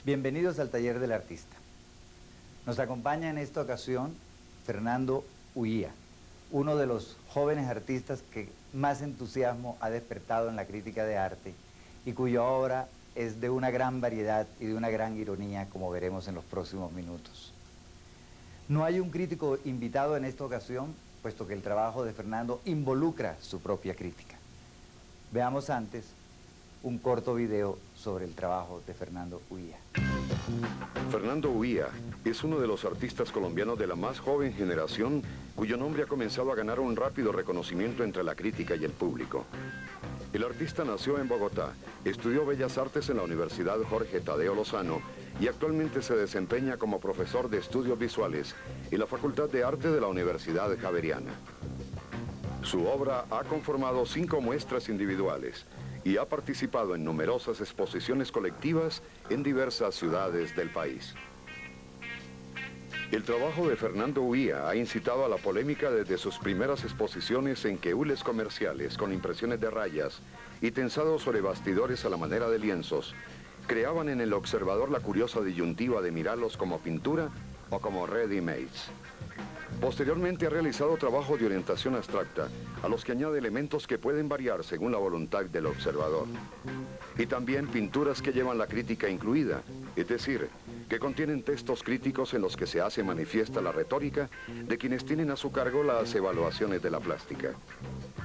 Bienvenidos al Taller del Artista. Nos acompaña en esta ocasión Fernando Uía, uno de los jóvenes artistas que más entusiasmo ha despertado en la crítica de arte y cuya obra es de una gran variedad y de una gran ironía, como veremos en los próximos minutos. No hay un crítico invitado en esta ocasión, puesto que el trabajo de Fernando involucra su propia crítica. Veamos antes un corto video sobre el trabajo de Fernando Uía. Fernando Uía es uno de los artistas colombianos de la más joven generación cuyo nombre ha comenzado a ganar un rápido reconocimiento entre la crítica y el público. El artista nació en Bogotá, estudió Bellas Artes en la Universidad Jorge Tadeo Lozano y actualmente se desempeña como profesor de estudios visuales en la Facultad de Arte de la Universidad Javeriana. Su obra ha conformado 5 muestras individuales y ha participado en numerosas exposiciones colectivas en diversas ciudades del país. El trabajo de Fernando Uía ha incitado a la polémica desde sus primeras exposiciones en queules comerciales con impresiones de rayas y tensados sobre bastidores a la manera de lienzos, creaban en el observador la curiosa disyuntiva de mirarlos como pintura o como ready-mades. Posteriormente ha realizado trabajos de orientación abstracta, a los que añade elementos que pueden variar según la voluntad del observador. Y también pinturas que llevan la crítica incluida, es decir, que contienen textos críticos en los que se hace manifiesta la retórica de quienes tienen a su cargo las evaluaciones de la plástica.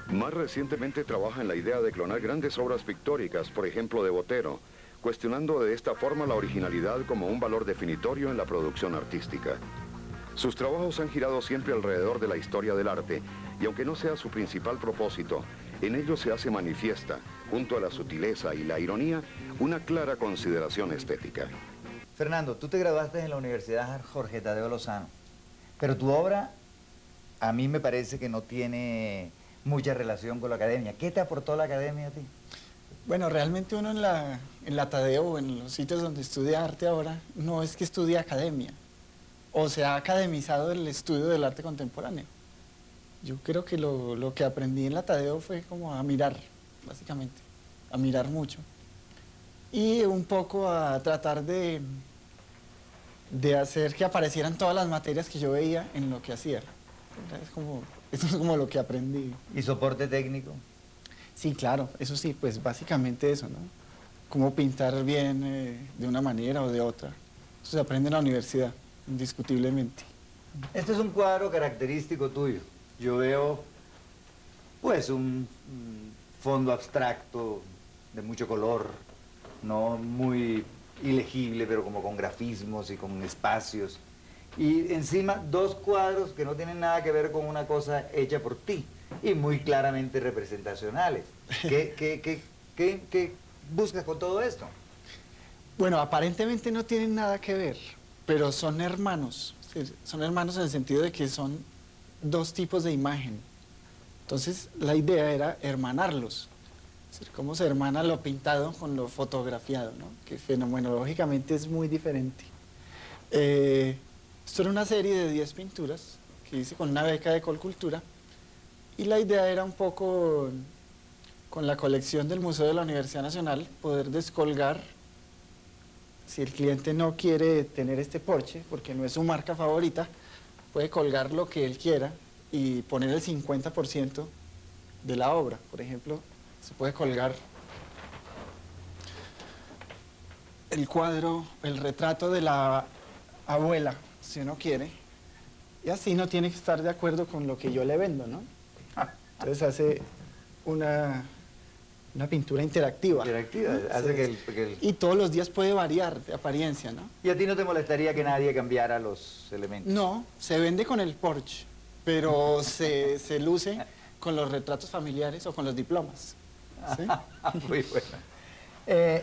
Más recientemente trabaja en la idea de clonar grandes obras pictóricas, por ejemplo de Botero, cuestionando de esta forma la originalidad como un valor definitorio en la producción artística. Sus trabajos han girado siempre alrededor de la historia del arte, y aunque no sea su principal propósito, en ello se hace manifiesta, junto a la sutileza y la ironía, una clara consideración estética. Fernando, tú te graduaste en la Universidad Jorge Tadeo Lozano, pero tu obra a mí me parece que no tiene mucha relación con la academia. ¿Qué te aportó la academia a ti? Bueno, realmente uno en la Tadeo o en los sitios donde estudia arte ahora, no es que estudie academia, o se ha academizado el estudio del arte contemporáneo. Yo creo que lo que aprendí en la Tadeo fue como a mirar, básicamente, a mirar mucho. Y un poco a tratar de hacer que aparecieran todas las materias que yo veía en lo que hacía. Eso es como lo que aprendí. ¿Y soporte técnico? Sí, claro, eso sí, pues básicamente eso, ¿no? Cómo pintar bien de una manera o de otra. Eso se aprende en la universidad, indiscutiblemente. Este es un cuadro característico tuyo. Yo veo, pues, un fondo abstracto de mucho color, no muy ilegible, pero como con grafismos y con espacios. Y encima 2 cuadros que no tienen nada que ver con una cosa hecha por ti y muy claramente representacionales. ¿Qué buscas con todo esto? Bueno, aparentemente no tienen nada que ver, pero son hermanos. Son hermanos en el sentido de que son 2 tipos de imagen. Entonces, la idea era hermanarlos. Es decir, cómo se hermana lo pintado con lo fotografiado, ¿no? Que fenomenológicamente es muy diferente. Esto era una serie de 10 pinturas que hice con una beca de Colcultura, y la idea era un poco, con la colección del Museo de la Universidad Nacional, poder descolgar, si el cliente no quiere tener este Porsche, porque no es su marca favorita, puede colgar lo que él quiera y poner el 50% de la obra. Por ejemplo, se puede colgar el cuadro, el retrato de la abuela, si uno quiere, y así no tiene que estar de acuerdo con lo que yo le vendo, ¿no? Entonces hace una pintura interactiva. Interactiva, hace que el... Y todos los días puede variar de apariencia, ¿no? ¿Y a ti no te molestaría que nadie cambiara los elementos? No, se vende con el Porsche, pero se luce con los retratos familiares o con los diplomas. ¿Sí? Muy bueno.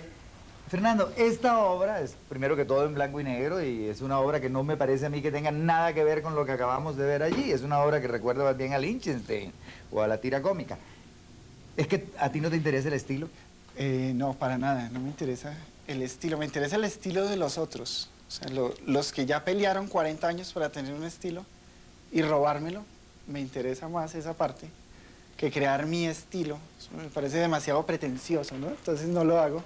Fernando, esta obra es primero que todo en blanco y negro y es una obra que no me parece a mí que tenga nada que ver con lo que acabamos de ver allí. Es una obra que recuerda más bien a Lichtenstein o a la tira cómica. ¿Es que a ti no te interesa el estilo? No, para nada, no me interesa el estilo, me interesa el estilo de los otros. O sea, los que ya pelearon 40 años para tener un estilo y robármelo, me interesa más esa parte que crear mi estilo. Eso me parece demasiado pretencioso, ¿no? Entonces no lo hago.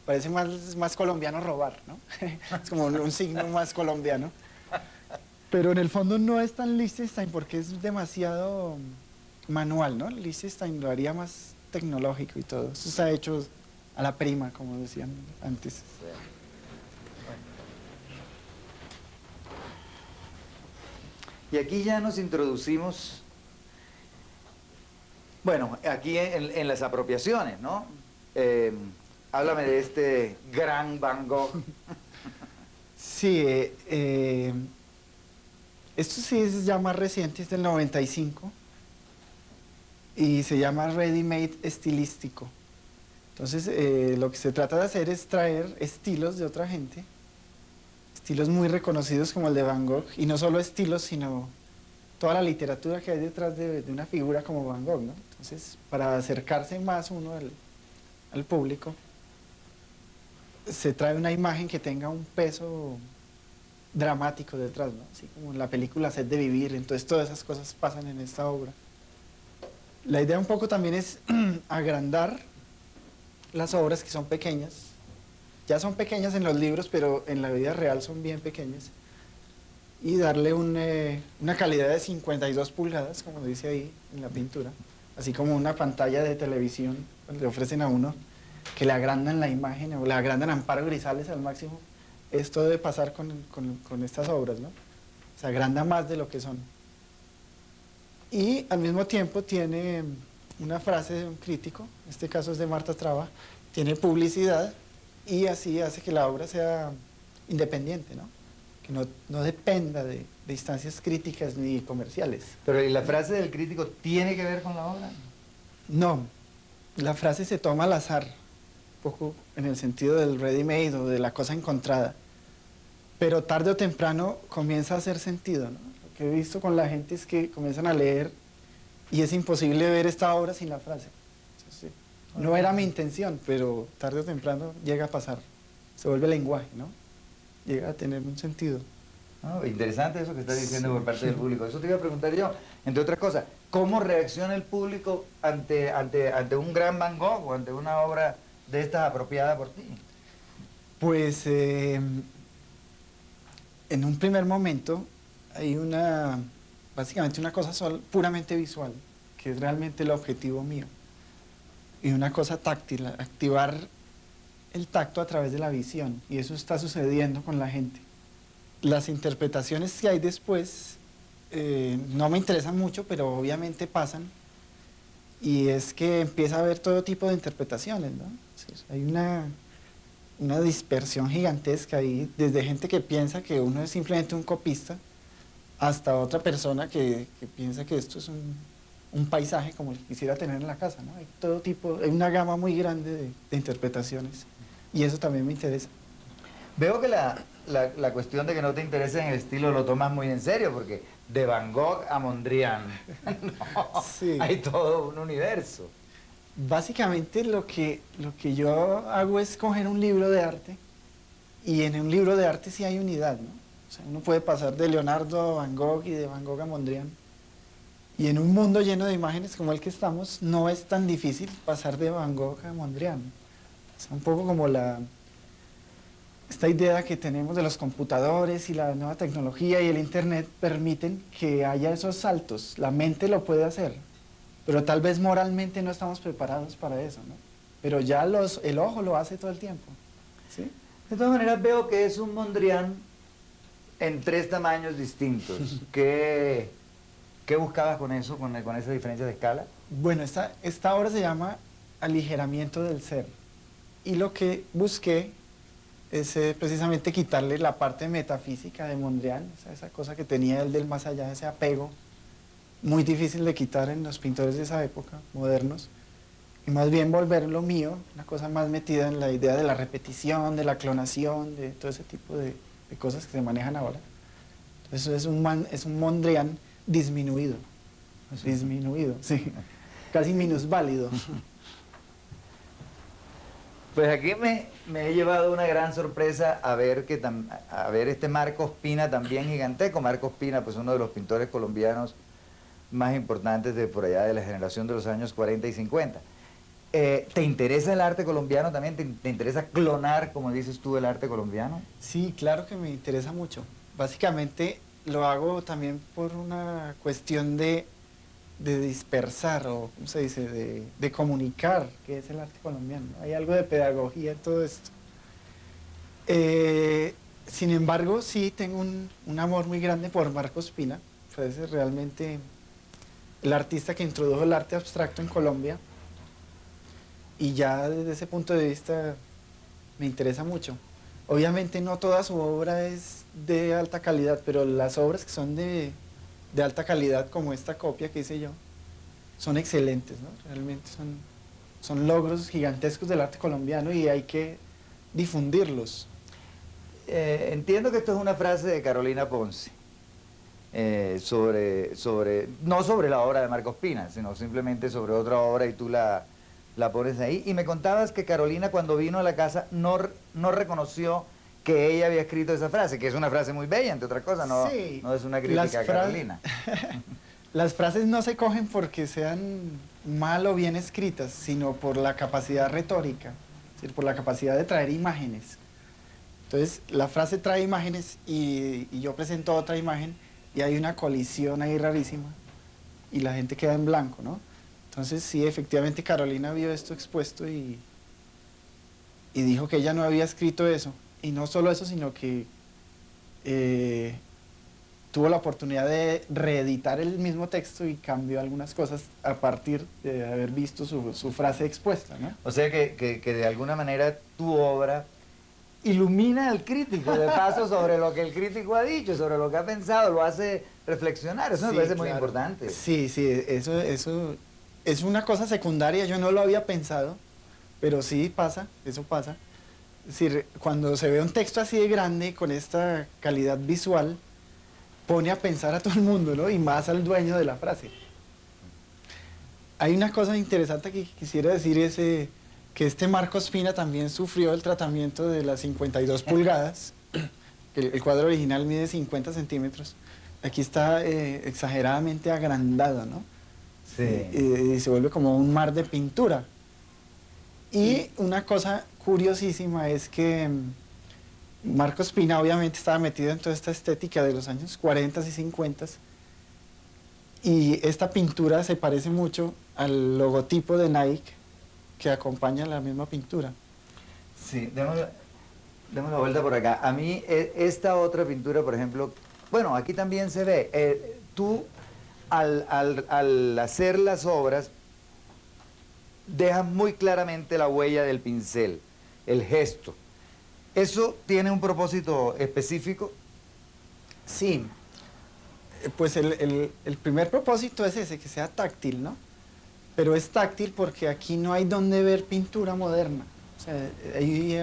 parece más colombiano robar, ¿no? Es como un signo más colombiano. Pero en el fondo no es tan Liechtenstein porque es demasiado manual, ¿no? Liechtenstein lo haría más tecnológico y todo. Eso está hecho a la prima, como decían antes. Y aquí ya nos introducimos, bueno, aquí en las apropiaciones, ¿no? Háblame de este gran Van Gogh. Sí, esto sí es ya más reciente, es del 95 y se llama Ready Made estilístico. Entonces, lo que se trata de hacer es traer estilos de otra gente, estilos muy reconocidos como el de Van Gogh, y no solo estilos, sino toda la literatura que hay detrás de una figura como Van Gogh, ¿no? Entonces, para acercarse más uno al público, se trae una imagen que tenga un peso dramático detrás, ¿no? Así como en la película Set de Vivir, entonces todas esas cosas pasan en esta obra. La idea un poco también es agrandar las obras que son pequeñas. Ya son pequeñas en los libros, pero en la vida real son bien pequeñas. Y darle una calidad de 52 pulgadas, como dice ahí en la pintura, así como una pantalla de televisión, le ofrecen a uno, que le agrandan la imagen o le agrandan Amparo Grisales al máximo. Esto debe pasar con estas obras, ¿no? Se agranda más de lo que son. Y al mismo tiempo tiene una frase de un crítico, en este caso es de Marta Traba, tiene publicidad y así hace que la obra sea independiente, ¿no? Que no dependa de instancias críticas ni comerciales. Pero ¿y la frase del crítico tiene que ver con la obra? No, la frase se toma al azar, un poco en el sentido del ready-made o de la cosa encontrada, pero tarde o temprano comienza a hacer sentido, ¿no? Lo que he visto con la gente es que comienzan a leer y es imposible ver esta obra sin la frase. Entonces, no era mi intención, pero tarde o temprano llega a pasar, se vuelve lenguaje, ¿no? Llega a tener un sentido. Oh, interesante eso que estás diciendo por parte del público. Eso te iba a preguntar yo, entre otras cosas, ¿cómo reacciona el público ante un gran Van Gogh o ante una obra de estas apropiada por ti? Pues en un primer momento hay básicamente una cosa puramente visual, que es realmente el objetivo mío, y una cosa táctil, activar el tacto a través de la visión, y eso está sucediendo con la gente. Las interpretaciones que hay después no me interesan mucho, pero obviamente pasan, y es que empieza a haber todo tipo de interpretaciones, ¿no? Hay una dispersión gigantesca ahí, desde gente que piensa que uno es simplemente un copista, hasta otra persona que piensa que esto es un paisaje como el que quisiera tener en la casa, ¿no? Hay todo tipo, hay una gama muy grande de interpretaciones, y eso también me interesa. Veo que la cuestión de que no te interese en el estilo lo tomas muy en serio, porque de Van Gogh a Mondrian, no, Sí. hay todo un universo. Básicamente lo que yo hago es coger un libro de arte, y en un libro de arte sí hay unidad, ¿no? O sea, uno puede pasar de Leonardo a Van Gogh y de Van Gogh a Mondrian, y en un mundo lleno de imágenes como el que estamos, no es tan difícil pasar de Van Gogh a Mondrian. Es un poco como esta idea que tenemos de los computadores y la nueva tecnología y el internet permiten que haya esos saltos. La mente lo puede hacer, pero tal vez moralmente no estamos preparados para eso, ¿no? Pero ya el ojo lo hace todo el tiempo, ¿sí? De todas maneras veo que es un Mondrian en 3 tamaños distintos. ¿Qué buscabas con eso, con esa diferencia de escala? Bueno, esta obra se llama Aligeramiento del Ser, y lo que busqué es precisamente quitarle la parte metafísica de Mondrian, esa cosa que tenía él del más allá, ese apego muy difícil de quitar en los pintores de esa época, modernos, y más bien volverlo mío, una cosa más metida en la idea de la repetición, de la clonación, de todo ese tipo de cosas que se manejan ahora. Entonces es un Mondrian disminuido, sí, casi minusválido. Pues aquí me he llevado una gran sorpresa a ver este Marcos Pina también gigantesco. Marcos Pina, pues uno de los pintores colombianos más importantes de por allá de la generación de los años 40 y 50. ¿Te interesa el arte colombiano también? ¿Te interesa clonar, como dices tú, el arte colombiano? Sí, claro que me interesa mucho. Básicamente lo hago también por una cuestión de dispersar, o ¿cómo se dice? De comunicar qué es el arte colombiano. Hay algo de pedagogía en todo esto. Sin embargo, sí tengo un amor muy grande por Marcos Pina. Fue ese realmente el artista que introdujo el arte abstracto en Colombia. Y ya desde ese punto de vista me interesa mucho. Obviamente no toda su obra es de alta calidad, pero las obras que son de alta calidad, como esta copia que hice yo, son excelentes, ¿no? Realmente son logros gigantescos del arte colombiano y hay que difundirlos. Entiendo que esto es una frase de Carolina Ponce, no sobre la obra de Marcos Pina, sino simplemente sobre otra obra y tú la pones ahí. Y me contabas que Carolina, cuando vino a la casa, no reconoció que ella había escrito esa frase, que es una frase muy bella, entre otras cosas, no, Sí, no es una crítica a Carolina. Las frases no se cogen porque sean mal o bien escritas, sino por la capacidad retórica, es decir, por la capacidad de traer imágenes. Entonces, la frase trae imágenes y yo presento otra imagen y hay una colisión ahí rarísima y la gente queda en blanco, ¿no? Entonces, sí, efectivamente Carolina vio esto expuesto y dijo que ella no había escrito eso. Y no solo eso, sino que tuvo la oportunidad de reeditar el mismo texto y cambió algunas cosas a partir de haber visto su frase expuesta, ¿no? O sea que de alguna manera tu obra ilumina al crítico, de paso, sobre lo que el crítico ha dicho, sobre lo que ha pensado, lo hace reflexionar. Eso me parece muy importante. Sí, eso es una cosa secundaria, yo no lo había pensado, pero sí pasa, eso pasa. Es decir, cuando se ve un texto así de grande, con esta calidad visual, pone a pensar a todo el mundo, ¿no? Y más al dueño de la frase. Hay una cosa interesante que quisiera decir, es que este Marcos Pina también sufrió el tratamiento de las 52 pulgadas. El cuadro original mide 50 centímetros. Aquí está exageradamente agrandado, ¿no? Sí. Y se vuelve como un mar de pintura. Y una cosa curiosísima es que Marcos Pina obviamente estaba metido en toda esta estética de los años 40 y 50 y esta pintura se parece mucho al logotipo de Nike que acompaña la misma pintura. Sí, demos la vuelta por acá. A mí esta otra pintura, por ejemplo, bueno, aquí también se ve, tú al hacer las obras dejas muy claramente la huella del pincel, el gesto. ¿Eso tiene un propósito específico? Sí, pues el primer propósito es ese, que sea táctil, ¿no? Pero es táctil porque aquí no hay donde ver pintura moderna. O sea, hay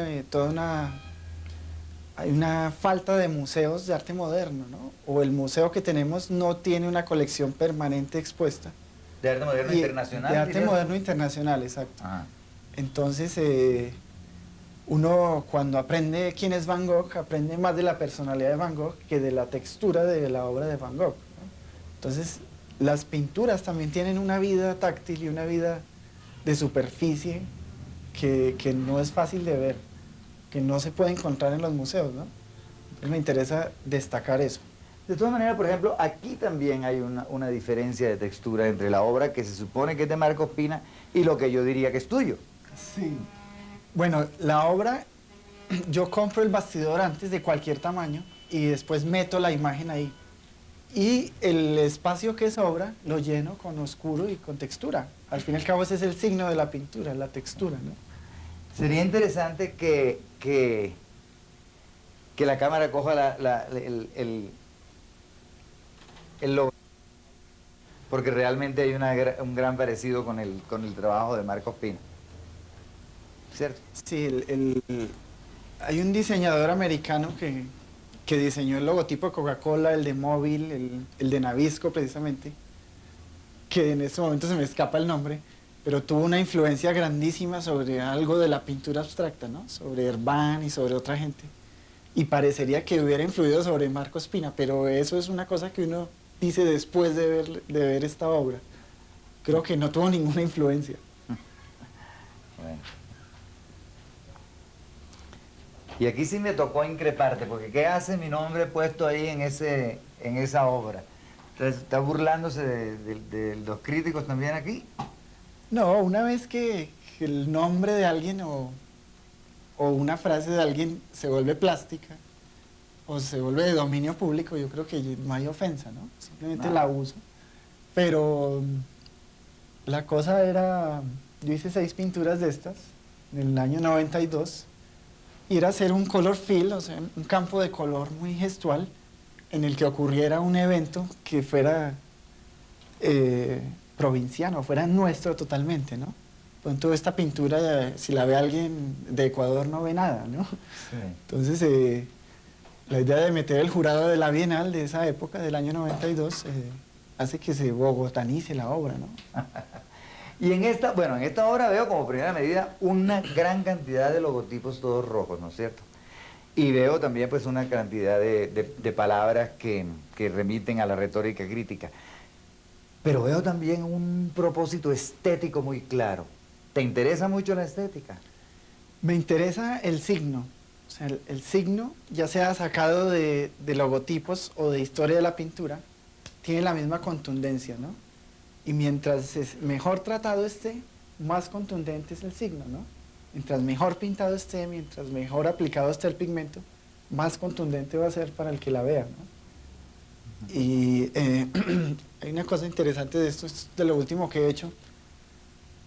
hay una falta de museos de arte moderno, ¿no? O el museo que tenemos no tiene una colección permanente expuesta. ¿De arte moderno internacional? De arte moderno internacional, exacto. Ajá. Entonces, uno cuando aprende quién es Van Gogh, aprende más de la personalidad de Van Gogh que de la textura de la obra de Van Gogh, ¿no? Entonces, las pinturas también tienen una vida táctil y una vida de superficie que no es fácil de ver, que no se puede encontrar en los museos, ¿no? Entonces me interesa destacar eso. De todas maneras, por ejemplo, aquí también hay una diferencia de textura entre la obra que se supone que es de Marcos Pina y lo que yo diría que es tuyo. Sí. Bueno, la obra, yo compro el bastidor antes de cualquier tamaño y después meto la imagen ahí. Y el espacio que sobra lo lleno con oscuro y con textura. Al fin y al cabo ese es el signo de la pintura, la textura, ¿no? Sería interesante que la cámara coja el logo, porque realmente hay un gran parecido con el trabajo de Marcos Pina. ¿Cierto? Sí, hay un diseñador americano que diseñó el logotipo de Coca-Cola, el de Móvil, el de Nabisco precisamente, que en este momento se me escapa el nombre, pero tuvo una influencia grandísima sobre algo de la pintura abstracta, ¿no? Sobre Herbán y sobre otra gente. Y parecería que hubiera influido sobre Marcos Pina, pero eso es una cosa que uno dice después de ver esta obra. Creo que no tuvo ninguna influencia. Y aquí sí me tocó increparte, porque ¿qué hace mi nombre puesto ahí en esa obra? Entonces, ¿está burlándose de los críticos también aquí? No, una vez que el nombre de alguien o una frase de alguien se vuelve plástica o se vuelve de dominio público, yo creo que no hay ofensa, ¿no? Simplemente la uso. Pero la cosa era, yo hice 6 pinturas de estas en el año 92 y era hacer un color fill, o sea, un campo de color muy gestual en el que ocurriera un evento que fuera provinciano, fuera nuestro totalmente, ¿no? Por ejemplo, esta pintura, si la ve alguien de Ecuador, no ve nada, ¿no? Sí. Entonces, la idea de meter el jurado de la Bienal de esa época, del año 92, hace que se bogotanice la obra, ¿no? Y en esta obra veo como primera medida una gran cantidad de logotipos todos rojos, ¿no es cierto? Y veo también pues una cantidad de palabras que remiten a la retórica crítica. Pero veo también un propósito estético muy claro. ¿Te interesa mucho la estética? Me interesa el signo. O sea, el signo, ya sea sacado de logotipos o de historia de la pintura, tiene la misma contundencia, ¿no? Y mientras mejor tratado esté, más contundente es el signo, ¿no? Mientras mejor pintado esté, mientras mejor aplicado esté el pigmento, más contundente va a ser para el que la vea, ¿no? Y hay una cosa interesante de esto, es de lo último que he hecho,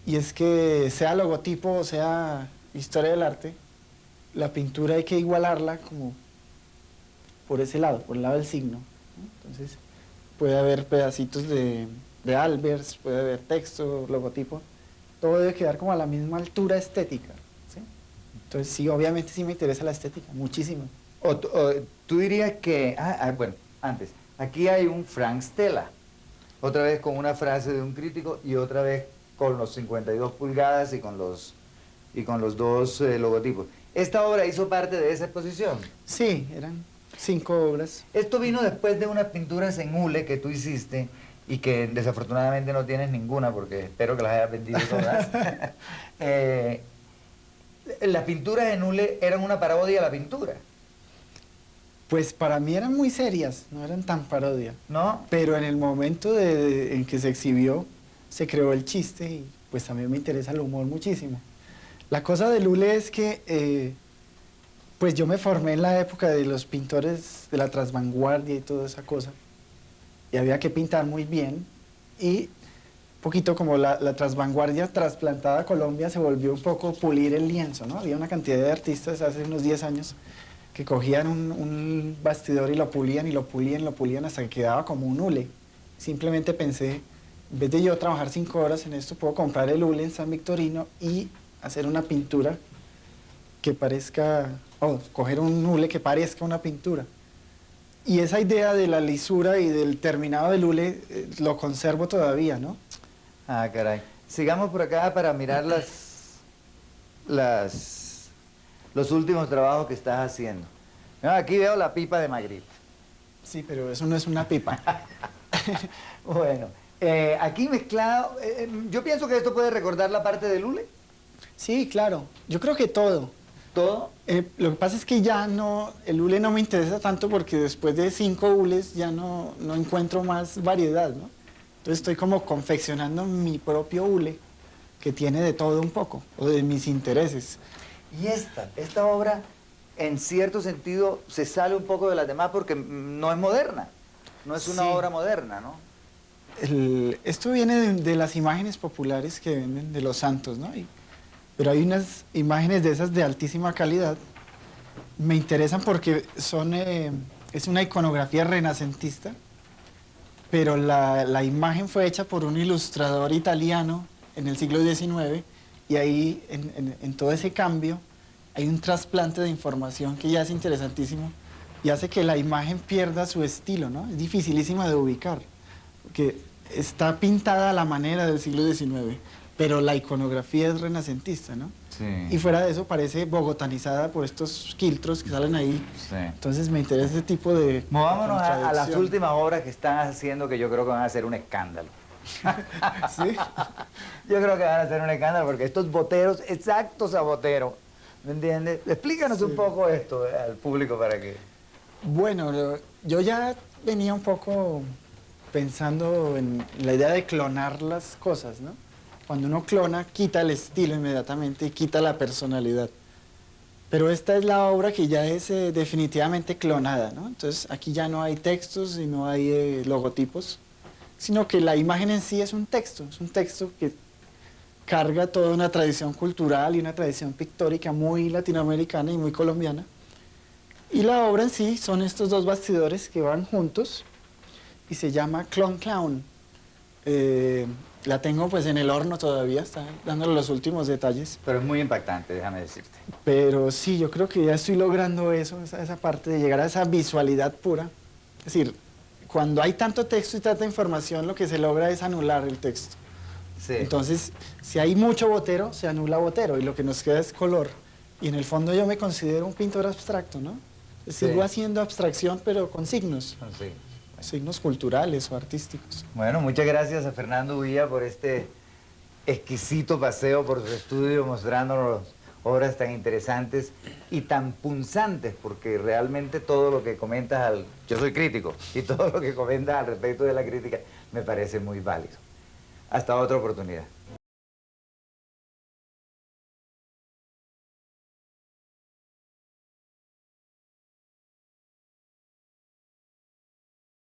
y es que sea logotipo o sea historia del arte, la pintura hay que igualarla como por ese lado, por el lado del signo, ¿no? Entonces puede haber pedacitos de Albers, puede haber texto, logotipo, todo debe quedar como a la misma altura estética, ¿sí? Entonces sí, obviamente sí me interesa la estética, muchísimo. O tú dirías que, bueno, antes, aquí hay un Frank Stella, otra vez con una frase de un crítico y otra vez con los 52 pulgadas y con los 2 logotipos. ¿Esta obra hizo parte de esa exposición? Sí, eran 5 obras. Esto vino después de unas pinturas en hule que tú hiciste y que desafortunadamente no tienes ninguna porque espero que las hayas vendido todas. Las pinturas en hule eran una parodia a la pintura. Pues para mí eran muy serias, no eran tan parodia. ¿No? Pero en el momento en que se exhibió, se creó el chiste y pues a mí me interesa el humor muchísimo. La cosa del hule es que pues yo me formé en la época de los pintores de la transvanguardia y toda esa cosa. Y había que pintar muy bien. Y un poquito como la transvanguardia trasplantada a Colombia se volvió un poco pulir el lienzo, ¿no? Había una cantidad de artistas hace unos 10 años que cogían un bastidor y lo pulían y lo pulían y lo pulían hasta que quedaba como un hule. Simplemente pensé, en vez de yo trabajar 5 horas en esto, puedo comprar el hule en San Victorino y hacer una pintura que parezca, coger un hule que parezca una pintura. Y esa idea de la lisura y del terminado del hule lo conservo todavía, ¿no? Ah, caray. Sigamos por acá para mirar los últimos trabajos que estás haciendo. Aquí veo la pipa de Magritte. Sí, pero eso no es una pipa. Bueno, aquí mezclado, yo pienso que esto puede recordar la parte del hule. Sí, claro. Yo creo que todo. ¿Todo? Lo que pasa es que ya no, el hule no me interesa tanto porque después de 5 hules ya no encuentro más variedad, ¿no? Entonces estoy como confeccionando mi propio hule que tiene de todo un poco, o de mis intereses. Y esta obra, en cierto sentido, se sale un poco de las demás porque no es moderna. No es una obra moderna, ¿no? Esto viene de las imágenes populares que venden de los santos, ¿no? Pero hay unas imágenes de esas de altísima calidad. Me interesan porque es una iconografía renacentista, pero la imagen fue hecha por un ilustrador italiano en el siglo XIX, y ahí, en todo ese cambio, hay un trasplante de información que ya es interesantísimo y hace que la imagen pierda su estilo, ¿no? Es dificilísima de ubicar, porque está pintada a la manera del siglo XIX, pero la iconografía es renacentista, ¿no? Sí. Y fuera de eso parece bogotanizada por estos quiltros que salen ahí. Sí. Entonces me interesa ese tipo de Movámonos a las contradicción. últimas obras que están haciendo que yo creo que van a ser un escándalo. ¿Sí? Yo creo que van a ser un escándalo porque estos boteros, exactos a botero, ¿Me entiendes? Explícanos un poco esto al público para que... Bueno, yo ya venía un poco pensando en la idea de clonar las cosas, ¿no? Cuando uno clona, quita el estilo inmediatamente y quita la personalidad. Pero esta es la obra que ya es definitivamente clonada, ¿no? Entonces aquí ya no hay textos y no hay logotipos, sino que la imagen en sí es un texto que carga toda una tradición cultural y una tradición pictórica muy latinoamericana y muy colombiana. Y la obra en sí son estos dos bastidores que van juntos y se llama Clone Clown. La tengo pues en el horno todavía, está dándole los últimos detalles. Pero es muy impactante, déjame decirte. Pero sí, yo creo que ya estoy logrando eso, esa parte de llegar a esa visualidad pura. Es decir, cuando hay tanto texto y tanta información, lo que se logra es anular el texto. Sí. Entonces, si hay mucho botero, se anula botero y lo que nos queda es color. Y en el fondo yo me considero un pintor abstracto, ¿no? Sigo haciendo abstracción, pero con signos. Sí. Signos culturales o artísticos. Bueno, muchas gracias a Fernando Uguía por este exquisito paseo por su estudio, mostrándonos obras tan interesantes y tan punzantes, porque realmente todo lo que comentas, yo soy crítico, y todo lo que comentas al respecto de la crítica me parece muy válido. Hasta otra oportunidad.